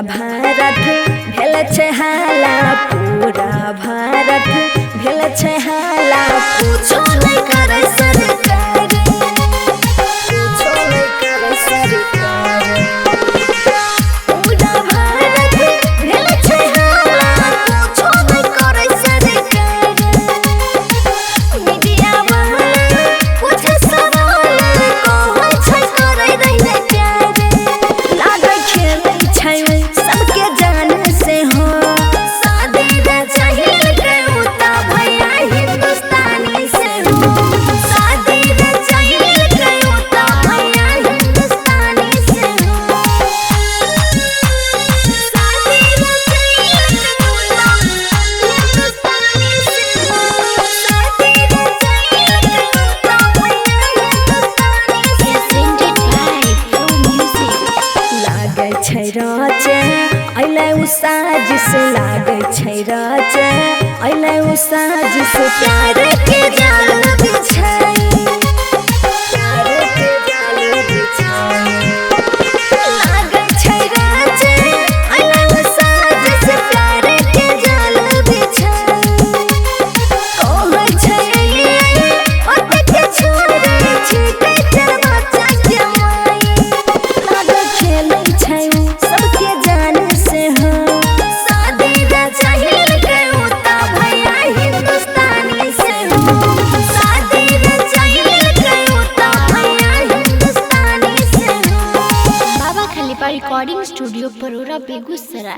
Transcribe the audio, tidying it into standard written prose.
भारत भेल छै हाला, पूरा भारत भेल छै हाला। पूछो नहीं करे सरकार, पूछो नहीं करे सरकार। पूरा भारत भेल छै हाला, पूछो नहीं करे सरकार। मीडिया वाला पूछे सवाल, कहै छै करे रहिए प्यार। लागे खेलै छै सबके जान से हो, शादी रे चाहिए केहुता भैया हिंदुस्तानी से हो। शादी रे चाहिए केहुता भैया हिंदुस्तानी से हो। शादी रे चाहिए केहुता हिंदुस्तानी से हो। शादी रे चाहिए केहुता भैया हिंदुस्तानी से हो। लागे छै राजे अइले उ साजिश, लागे छै राजे अइले उ साजिश। प्यार के जाल बिछाई, प्यार के जाल बिछाई। लागे छै राजे अइले उ साजिश, प्यार के जाल बिछाई। कहै छै ओते के छोड़े छिटे चरवा के माई। लागे खेलै छै सबके जान से हो, शादी रे चाहिए केहुता भैया हिंदुस्तानी से हो। शादी रे चाहिए केहुता भैया हिंदुस्तानी से हो। बाबा खलीफा रिकॉर्डिंग स्टूडियो, परोरा, बेगूसराय।